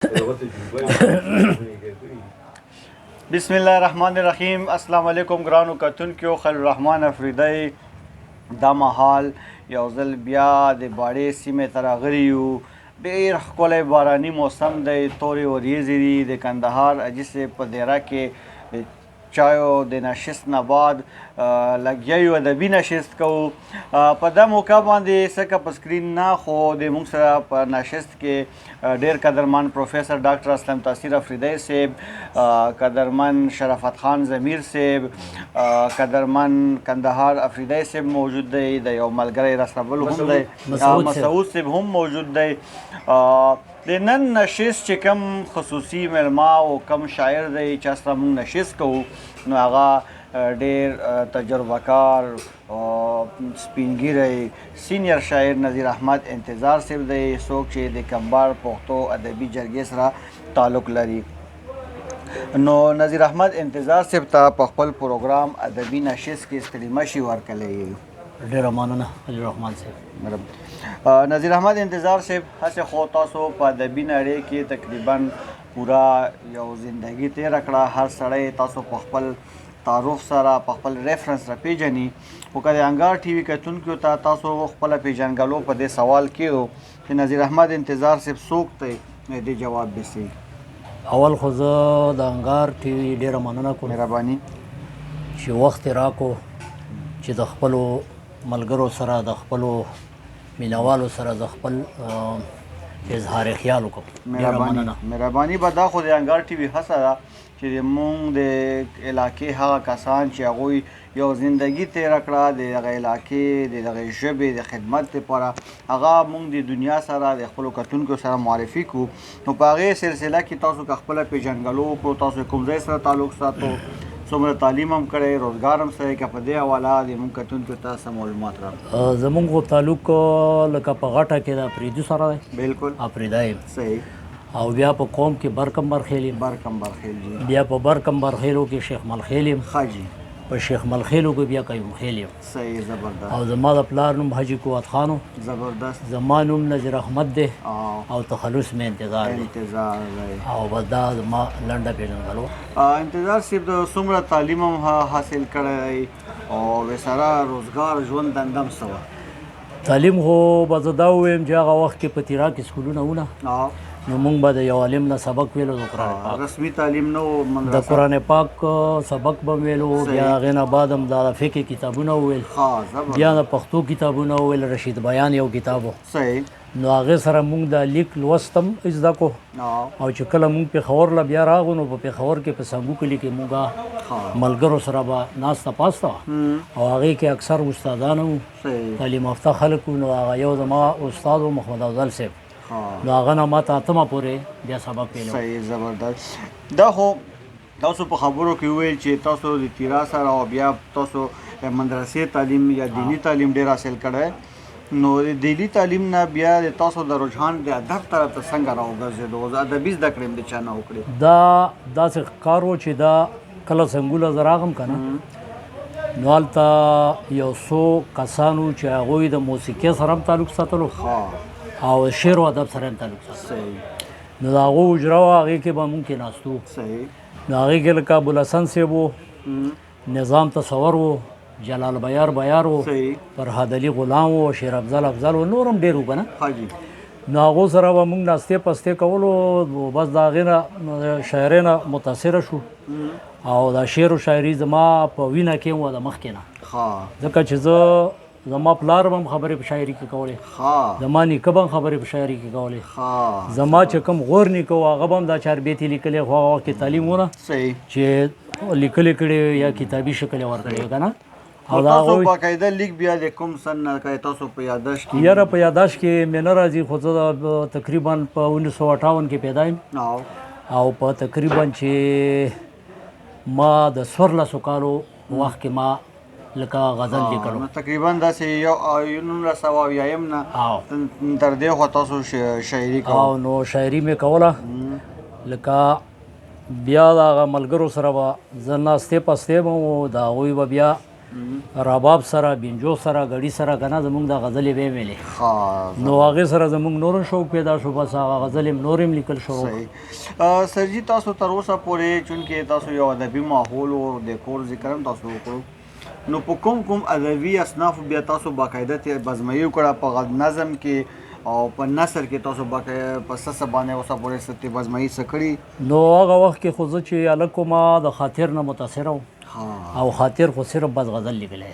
بسم الله الرحمن الرحیم. السلام علیکم ګرانو کتونکو. خلیل الرحمن افریدی دا مهال یو ځل بیا د باړې سیمې ته راغلي یو. ډېر ښکلی باراني موسم دی، تورې وریځې دي. د کندهار حاجي صاحب په دیره کې چایو د نشست نه بعد لګیا یو ادبي نشست کوو. په دا موقع باندې څه په سکرین نه، خو د موږ سره په نشست کې ډېر قدرمن پروفیسر ډاکټر اسلم تاثیر افریدی صاحب، قدرمن شرافت خان ضمیر صاحب، قدرمن کندهار افریدی صاحب موجود دی. د یو ملګری رسبل هم دی، مسعود صاحب هم موجود دی. د نن نشست چې کوم خصوصي مېلمه او کم شاعر دی چې سره موږ نشست کوو، نو هغه ډېر تجربه کار سپین ږیری سینیر شاعر نظیر احمد انتظار صاحب دی، څوک چې د کمباړ پښتو ادبي جرګې سره تعلق لري. نو نظیر احمد انتظار صاحب ته په خپل پروګرام ادبي نشست کې ستړي مشي ورکړلی. ډېره مننه خلیل الرحمن صاحب. نظیر احمد انتظار صاحب، هسې خو تاسو په ادبي نړۍ کې تقریبا پورا یو زندگی تېره کړه. هر سړی تاسو په خپل تعارف سره په خپل ریفرنس را پیژني، خو که د انګار ټي وي کتونکو ته تاسو خپله پیژنګلو په دې سوال کېدو چې نظیر احمد انتظار صاحب څوک دی، نو دې جواب بیسي. اول خو زه د انګار ټي وي ډېره مننه کوم، مهرباني چې وخت یې راکو چې د خپلو ملګرو سره د خپلو مینوالو سره د خپل اظهار خیال وکړم. مهرباني به دا خو د انګار ټي وي هڅه ده چې موږ د علاقې هغه کسان چې هغوی یو زندگی تېره کړه د هغه علاقې د هغې ژبې د خدمت لپاره، هغه موږ د دنیا سره د خپلو کتونکو سره معرفي کړو. نو په هغې سلسله کې تاسو که خپله پیژنګلو وکړو، تاسو کوم ځای سره تعلق ساتو، څومره تعلیم هم کړی، روزګار هم سره، که په دې حواله د موږ کتونکو ته څه معلومات راکړو. زموږ خو تعلق لکه په غټه کې د افریدي سره دی. بالکل افریدی یم. صحیح. او بیا په قوم کې برکم برخیل یم. برکم برخیل جی. بیا په برکم برخیلو کې شیخ ملخیل یم. ښه جي. په شیخ ملخیلو کې بیا قیوم خیل یم. صحیح. زبردست. او زما د پلار نوم حاجي قوت خانو. زبردست. زما نوم نظیر احمد دی او تخلص مې انتظار دی. انتظار دی. او بس دا زما لنډه پیژنګلو. انتظار صاحب د څومره تعلیم هم حاصل کړی او ورسره روزګار ژوند دندم څه وه؟ تعلیم خو به زه دا ووایم چې هغه وخت کې په تیرا کې سکولونه وونه، نو موږ به د یو عالم نه سبق ویلو د قرآن پاک. رسمي تعلیم نه و؟ د قرآن پاک سبق به ویلو. بیا هغې نه بعد هم د فقه کتابونه وویل، بیا د پښتو کتابونه وویل. رشید بیان یو کتاب و. صحیح. نو هغې سره موږ د لیک لوست هم زده کو. او چې کله موږ پېښور له بیا راغو، نو په پېښور کې په سنګو کلي کې موږ ملګرو سره به ناسته پاسته وه، او هغې کې اکثر استادان وو، تعلیم یافته خلک وو. نو هغه یو زما استاد و محمد افضل صاحب، نو هغه نه ما ته اتمه پورې بیا سبق ویلو. صحیح. زبردست. دا خو تاسو په خبرو کې وویل چې تاسو د تیرا سره او بیا تاسو مدرسې تعلیم یا دینی تعلیم ډېر حاصل کړی. نو د دیني تعلیم نه بیا د تاسو د رجحان د ادب طرف ته څنګه راوګرځېدو؟ زه ادبي زده کړې م د چا نه وکړې؟ دا داسې کار و چې دا کله سنګوله زه راغم که نه، نو هلته یو څو کسانو چې هغوی د موسیقۍ سره هم تعلق ساتلو او شعر و ادب سره هم تعلق ساتلو. نو د هغو اجره وه، هغې کې به مونږ کېناستو. نو هغې کې لکه ابوالحسن صاحب و، نظام تصور و، جلال بیار بیار و، فرهاد علي غلام و، شیر افضل افضل و، نور هم ډېر و که نه. نو هغو سره به مونږ ناستې پستې کولو. بس د هغې نه شاعرۍ نه متاثره شو، او دا شعر و شاعري زما په وینه کې وه د مخکې نه، ځکه چې زه زما پلار به هم خبرې په شاعري کې کولې، زما نیکه به هم خبرې په شاعري کې کولې، زما چې کوم غور نیکه و هغه به هم دا چاربیتې لیکلې، خو هغه وخت کې تعلیم ونه چې لیکلې کړې یا کتابي شکل یې ورکړی که نه. او تاسو باقاعده لیک بیا د کوم سن نه کوئ؟ تاسو په یاداشت کې؟ یاره په یاداشت کې مې نه راځي، خو زه تقریبا په 1958 کې پیدا یم، او په تقریبا چې ما د 14 کالو وخت کې ما لکه غزل لیکلو. تقریبا داسې یو 1980 نه تر دې خوا تاسو شاعري کوئ؟ او نو شاعري مې کوله. لکه بیا د هغه ملګرو سره به زه ناستې پستې به و، د هغوی به بیا رباب سره بینجو سره غړي سره کنه زمونږ د غزلې به ویلې ها نو هغه سره زمونږ نور شوق پیدا شو بس هغه غزلې نورم لیکل شروع سرجی تاسو تر اوسه پورې چونکې تاسو یو ادبي ماحول او ډیکور ذکر هم تاسو وکړو نو په کوم ادبي اصناف بیا تاسو باقاعده بزمایي وکړه په نظم کې او په نثر کې تاسو باقاعده په سس باندې اوسه پورې ستې بزمایي سکړي نو هغه وخت کې خو زه چې الکو ما د خاطر نه متاثر وم او خاطر خو صرف بس غزل لیکلی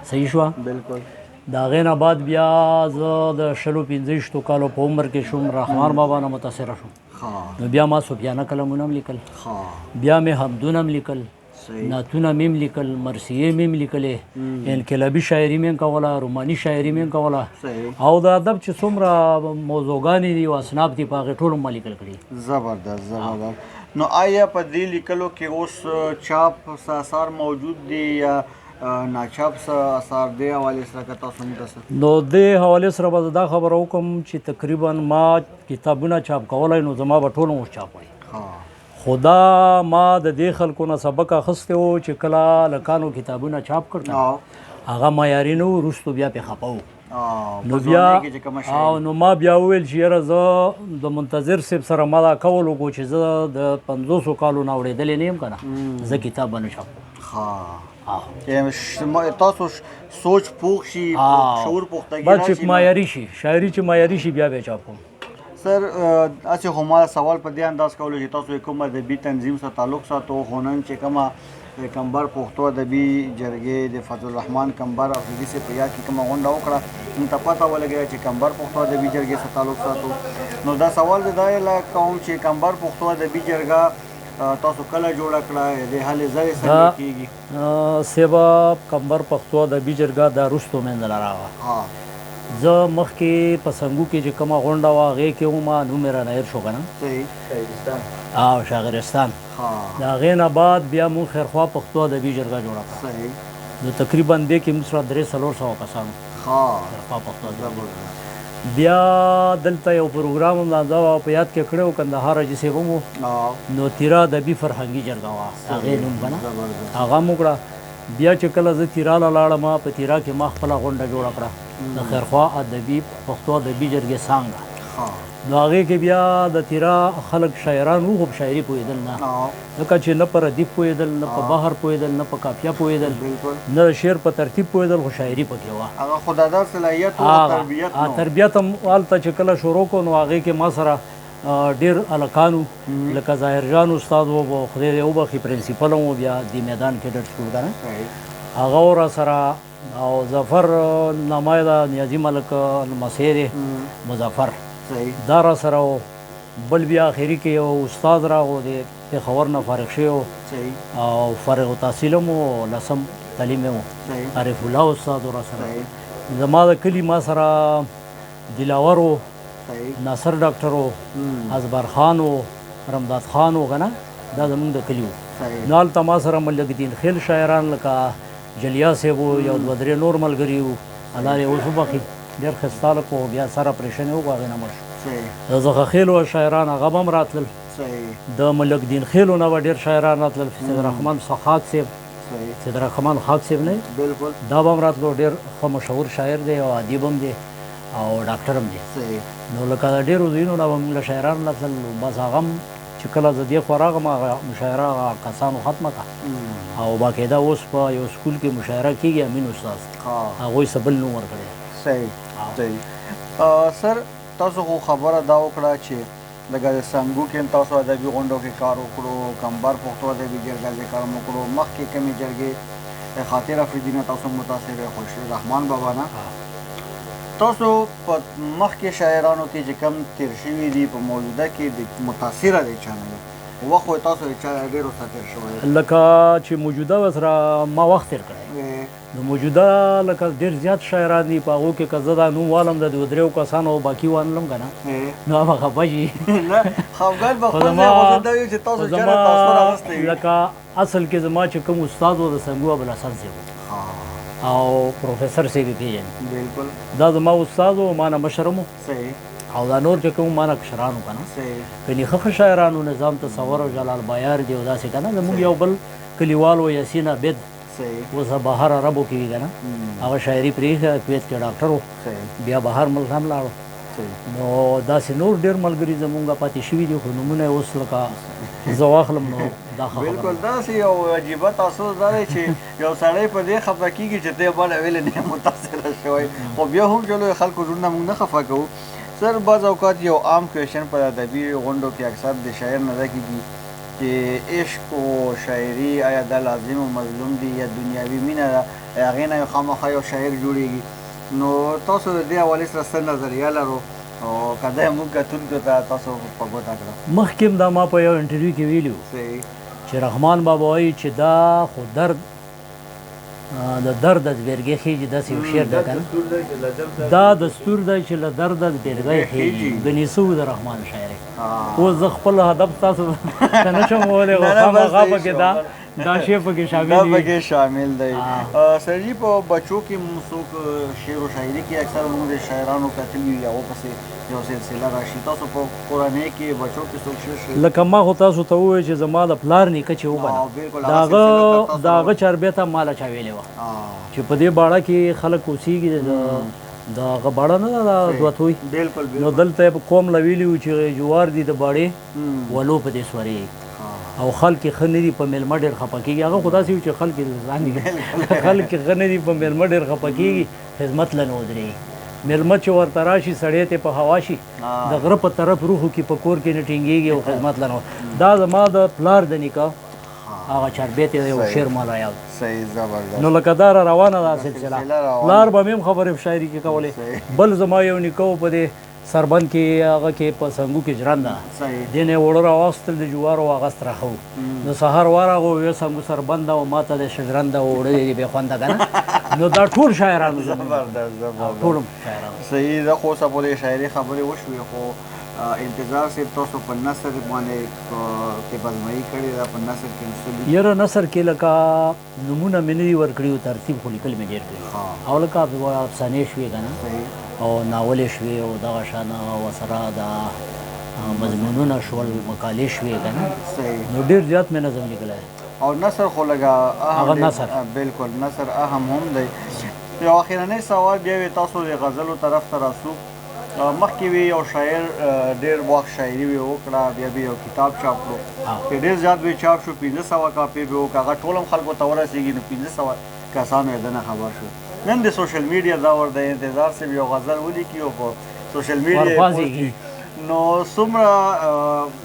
صحیح شوه بالکل د هغې نه بعد بیا زه د 15 کالو په عمر کې شوم رحمان بابا نه متاثره شوم نو بیا ما صوفیانه کلمونه هم لیکل بیا مې حمدونه هم لیکل نعتونه مې هم لیکل مرثیې مې هم لیکلې انقلابي شاعري مې هم کوله روماني شاعري مې هم کوله او د ادب چې څومره موضوعګانې دي او اصناف دي په هغې ټول ما لیکل کړي زبردست نو آیا په دې لیکلو کې اوس چاپ اثار موجود دي یا ناچاپ اثار دې حوالې سره که تاسو موږ نو دې حوالې سره به دا خبره وکړم چې تقریبا ما کتابونه چاپ کولی نو زما به ټول اوس چاپ وای خدا ما د دې خلکو نه سبق اخیستی و چې کله لکانو کتابونه چاپ کړل هغه معیاري نه و وروستو بیا پې خفه و نو بیا نو ما بیا وویل چې یاره زه د منتظر صاحب سره ما دا کول وکړو چې زه د 500 کالو نه اورېدلی نه یم که نه زه کتاب به نه چاپ تاسو سوچ پوخ شي شعور پختګي بس چې معیاري شي شاعري چې معیاري شي بیا به چاپ کوم سر اچھا همارا سوال په دې انداز کولو چې تاسو کوم ادبي تنظیم سره تعلق ساتو خونن چې کومه کمبر پښتو ادبي جرګې د فضل الرحمن کمبر افریدي سے په یاد کې کومه غونډه وکړه نو ته پته ولګی چې کمبر پښتو ادبي جرګې سره تعلق ساتو نو دا سوال دا کوم چې کمبر پښتو ادبي جرګه تاسو کله جوړه کړه د هلې ځای څنګه کیږي سبا کمبر پښتو ادبي جرګه د رستو مندل راغله زه مخکې په سنګو کې چې کومه غونډه وه هغې کې ومه نوم مې رانهیر شو که نه او شاغرستان د هغې نه بعد بیا مونږ خیرخوا پښتو ادبي جرګه جوړه کړه نو تقریبا دې کې موږ سره 300 کسانو خیرخوا پښتو بیا دلته یو پروګرام هم دا په یاد کې کړی و کندهار حاجي صاحب هم نو تیرا ادبي فرهنګي جرګه وه هغې نوم که نه هغه هم وکړه بیا چې کله زه تیرا له لاړم په تیرا کې ما خپله غونډه جوړه کړه د خیرخوا ادبي پښتو ادبي جرګې څانګه نو هغې کې بیا د تیرا خلک شاعران وو خو په شاعري پوهېدل نه ځکه چې نه په ردیف پوهېدل نه په بحر پوهېدل نه په قافیه پوهېدل نه د شعر په ترتیب پوهېدل خو شاعري پکې وه هغه خو د ادب صلاحیت او تربیت تربیت هم هلته چې کله شروع کړو نو هغې کې ما سره ډېر هلکانو لکه ظاهر جان استاد و خدای دې وبخي پرنسپل هم و بیا دې میدان کیډټ سکول که نه هغه و را سره او ظفر نامه ده نیازي ملک لمسی دی مظفر دا را سره و بل بیا آخري کې یو استاد راغو د پېښور نه فارغ شوی او فارغ التحصیل هم و لسم تعلیم یې و عارف الله استاد و را سره زما د کلي ما سره دلاور و ناصر ډاکټر و ازبر خان و رمداد خان و که نه دا زمونږ د کلي و نو هلته ما سره ملک دین خیل شاعران لکه جلیا صاحب و یو دوه درې نور ملګري وو الله دې اوس وبخي ډېر ښایسته هلک و بیا سره اپریشن یې وکړو هغې نه مړ شو د زخه خیلو شاعران هغه به هم راتلل د ملک دین خیلو نه به ډېر شاعران راتلل سید رحمان خاک صاحب سید رحمان خاک صاحب نه دا به هم راتلو ډېر ښه مشهور شاعر دی او ادیب هم دی او ډاکټر هم دی نو لکه د ډېرو ځایونو نه به موږ له شاعران راتلل بس هغه هم چې کله زه دې خوا راغلم هغه مشاعره هغه کسانو ختمه کړه او باقاعده اوس په یو سکول کې مشاعره کېږي امین استاد هغوی څه بل نوم ورکړی صحیح سر تاسو خو خبره دا وکړه چې لکه د سنګو کې تاسو ادبي غونډو کې کار وکړو کمبر پښتو ادبي جرګه کې کار وکړو مخکې کمې جرګې خاطر افریدي نه تاسو متاثر خوشي رحمان بابا نه تاسو په مخکې شاعرانو کې چې کم تیر شوي دي په موجوده کې د متاثره دی چا نه وخت خو تاسو چا ډېر ورته تیر شوی لکه چې موجوده ورسره ما وخت تیر کړی نو موجوده لکه ډېر زیات شاعران دي په هغو کې که زه دا نوم والم د دوه درېو کسانو باقي وانلم که نه نو هغه خفه شي لکه اصل کې زما چې کوم استاد و د سنګو ابوالحسن صاحب او پروفیسر صاحب یې پېژني دا زما استاد و ما نه مشر هم او دا نور چې کوم ما نه کشران و که نه کنې ښه شاعرانو نظام تصور او جلال بایار دي او داسې که نه زموږ یو بل کلیوال و یاسین عبید صحیح اوس بهر عربو کې وي که نه هغه شاعري پرېښه کویت کې ډاکټر و صحیح بیا بهر ملک هم لاړو صحیح نو داسې نور ډېر ملګري زمونږ پاتې شوي دي خو نومونه یې اوس لکه زه واخلم نو دا ښه خبره بالکل داسې یو عجیبه تاسوس دا دی چې یو سړی په دې خفه کېږي چې دی بله ویلې نه متاثره شوی خو بیا هم چې لوی خلکو زړونه موږ نه خفه کوو سر بعض اوقات یو عام کویشن په ادبي غونډو کې اکثر د شاعر نه دا کېږي چې عشق و شاعري آیا دا لازم و مظلوم دي یا دنیاوي مینه ده هغې نه یو خامخا یو شاعر جوړېږي نو تاسو د دې حوالې سره څه نظریه لرو او که دا موږ کتونکو ته تاسو په ګوته کړه مخکې هم دا ما په یو انټرویو کې ویلي و صحیح چې رحمان بابا وایي چې دا خو درد د درد د زبېرګۍ خېږي داسې یو شعر دی که نه دا دستور دی چې له درده د زبېرګۍ خېږي ګنې څه و د رحمان شاعري اوس زه خپل هدف تاسو ته نه شم ویلی خو خامخا پکې دا شی پکې شامل دا وي پکې شامل دی سرجي په بچو کې موږ څوک شعر و شاعري کې اکثر موږ د شاعرانو کتلي وي هغو پسې یو سلسله راشي تاسو په کورنۍ کې بچو کې څوک شعر لکه ما خو تاسو ته ووایي چې زما د پلار نیکه چې وبنه د هغه چاربیته ماله چا ویلې وه چې په دې باړه کې خلک اوسېږي د هغه باړه نه ده دا دوتوی بالکل نو دلته یې په قوم له ویلي وو چې جوار دي د باړې ولو په دې سورې او خلک ښه نه دي په میلمه ډېر خفه کېږي هغه خو داسې وي چې خلک ځان خلک ښه نه دي په میلمه ډېر خفه کېږي خدمت له نه ودرېږي میلمه چې ورته راشي سړی ته په هوا شي د غره په طرف روحو کې په کور کې نه ټینګېږي او خدمت له نه دا زما د پلار د نیکه هغه چاربیت یو شعر ما را یاد صحیح زبردست نو لکه دا را روانه ده سلسله پلار به مې هم خبرې په شاعري کې کولې بل زما یو نیکه و په دې سربند کې هغه کې په سنګو کې ژرنده دې نه یې اوړه راواخیستل د جوارو واغست راښه و نو سهار ورغلو ویې سنګو سربنده او ما ته د ژرنده اوړه دې بې خونده که نه نو دا ټول شاعرانو ټول شاعرانو صحیح ده خو اوسه پورې شاعري خبرې وشوې خو انتظار صاحب تاسو په نثر باندې کې بزمایي کړې ده په نثر کې نسل یاره نثر کې لکه نمونه مې نه دي ورکړي او ترتیب خو لیکل مې ډېر کړي او لکه افسانې شوې که نه او ناولې شوې او دغه شانه ورسره د مضمونونه شول مقالې شوې که نه نو ډېر زیات مې نظم لیکلی او نثر خو لږه هغه نثر بالکل نثر اهم هم دی یو اخرنی سوال بیا وي تاسو د غزلو طرف ته راسو مخکې وي یو شاعر ډېر وخت شاعري وي وکړه بیا به یو کتاب چاپ کړو چې ډېر زیات به چاپ شو 1500 کاپۍ به وکړه هغه ټول هم خلکو ته ورسېږي نو 1500 کسانو یې دنه خبر شو نن د سوشل میډیا دور د انتظار صاحب یو غزل ولیکي او په سوشل میډیا نو څومره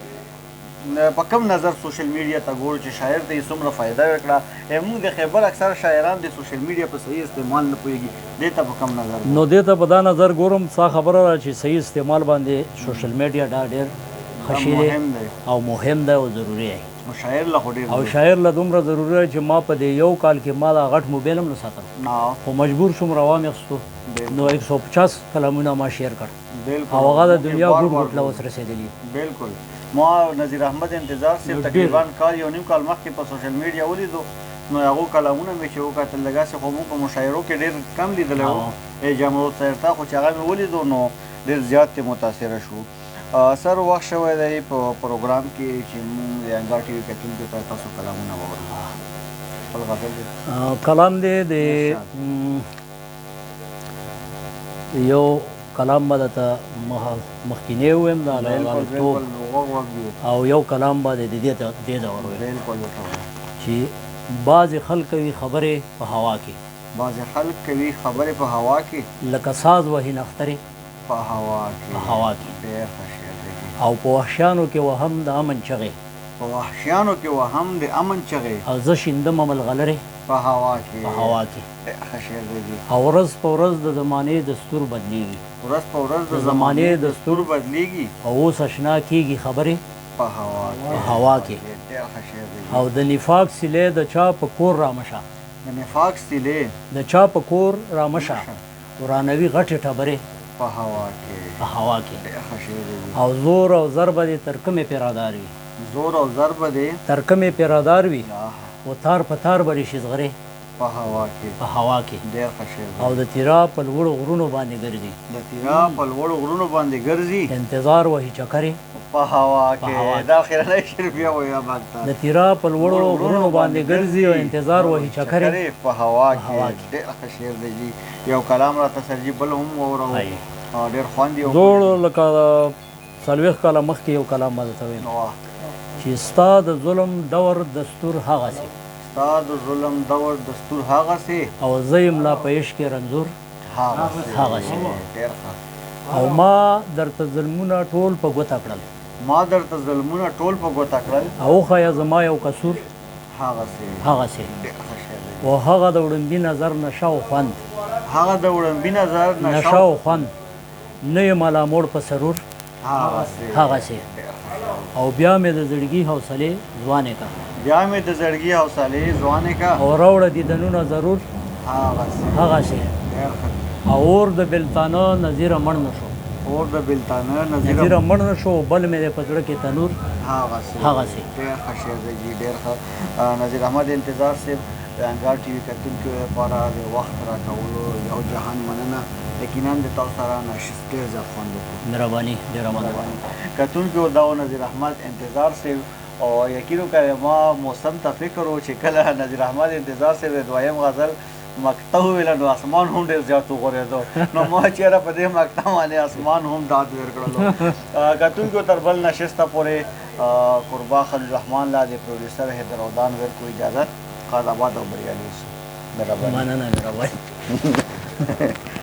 په کوم نظر سوشل میډیا ته ګورو چې شاعر ته یې څومره فایده وکړه موږ د خیبر اکثر شاعران د سوشل میډیا په صحیح استعمال نه پوهېږي دې ته په کوم نظر نو دې ته په دا نظر ګورم څه خبره ده چې صحیح استعمال باندې سوشل میډیا دا ډېر ښه شی دی او مهم دی او ضروري دی او شاعر له خو ډېر او شاعر له دومره ضروري دی چې ما په دې یو کال کې ما دا غټ موبایل هم نه ساتم خو مجبور شوم راوامیخستو نو 150 کلامونه ما شیر کړ او هغه د دنیا ګوټ ګوټ له اوس رسېدلي بالکل ما نظیر احمد انتظار صاحب تقریبا کال یو نیم کال مخکې په سوشل میډیا ولیدو نو هغو کلامونه مې چې وکتل دغسې خو موږ په مشاعرو کې ډېر کم لیدلی وو جامعو سیرتا خو چې هغه مې ولیدو نو ډېر زیات ترې متاثره شو سر وخت شوی دی په پروګرام کې چې موږ د انګار ټي وي کتونکو ته تاسو کلامونه واورو خپل غزل دی کلام دی د یو کلام به درته مخکینی ووایم د لالتوب او یو کلام به د دې دور ووایم چې بعضې خلک کوي خبرې په هوا کې بعضې خلک کوي خبرې په هوا کې لکه ساز وهي نخترې په هوا کې او په وحشیانو کې وهم د امن چغې په وحشیانو کې وهم د امن چغې او زه شیندم ملغلرې په هوا کې او ورځ په ورځ د زمانې دستور بدلیږي ورځ په ورځ د زمانې دستور بدلیږي او اوس اشنا کېږي خبرې په هوا کې او د نفاق سیلې د چا په کور رامشه د نفاق سیلې د چا په کور رامشه ورانوي غټې ټبرې په هوا کې او زور او ضربه دې تر کومې پیرادار وي زور او ضربه دې تر کومې پیرادار وي و تار په تار به ریشي زغرې په هوا کې او د تیرا په لوړو غرونو باندې ګرځي انتظار وهي چکرې په هوا په هوا کې کې. دا خیرنۍ شعر بیا وایه ماته د تیرا په لوړو غرونو باندې ګرځي او انتظار وهي چکرې په هوا هوا کې ډېر ښه شعر دی جی یو کلام راته سرجي بل هم واورو هاي. ډېر خوند یې زوړ لکه څلوېښت کاله مخکې یو کلام ما درته ویل وکړ. چې ستا د ظلم دور دستور هغسې ستا د ظلم دور دستور هغسې او زه یم لا په عشق کې رنځور هغسې ډېر ښه. او ما درته ظلمونه ټول په ګوته کړل ما درته ظلمونه ټول په ګوته کړل او ښایه زما یو قصور هغسې هغسې ډېر ښه شعر دی. او هغه د وړاندې نظر نشه او خوند هغه د وړاندې نظر نشه او خوند نه یم لا موړ په سرور هغسې او بیا مې د زړګي حوصلې ځوانې کا بیا مې د زړګي حوصلې ځوانې کا او راوړه دیدنونه ضرور هغسې ډېر ښه. او اور د بلتانه نظیره مړ نه شو اور د بلتانه نظیره مړ نه شو بل مې د په زړه کې تنور هغسې ډېر ښه شعر دی جی ډېر ښه. نظیر احمد انتظار صاحب د انګار ټي وي کتونکو لپاره د وخت راکولو یو جهان مننه. یقینا د تاسو سره نشست ډېر زیات خوند وکړو. مهرباني ډېره مننه. کتونکو دا و نظیر احمد انتظار صاحب او یقین وکړئ ما موسم ته فکر و چې کله نظیر احمد انتظار صاحب د دویم غزل مقطع وویله نو اسمان هم ډېر زیات وغورېدو نو ما چېرې په دې مقطع باندې اسمان هم داد ورکړلو. کتونکو تر بل نشسته پورې قربا خلیل الرحمن لا د پروډیوسر حیدرودان ورکو اجازت. خاد آباد او بریالي اوسئ. مننه مهرباني.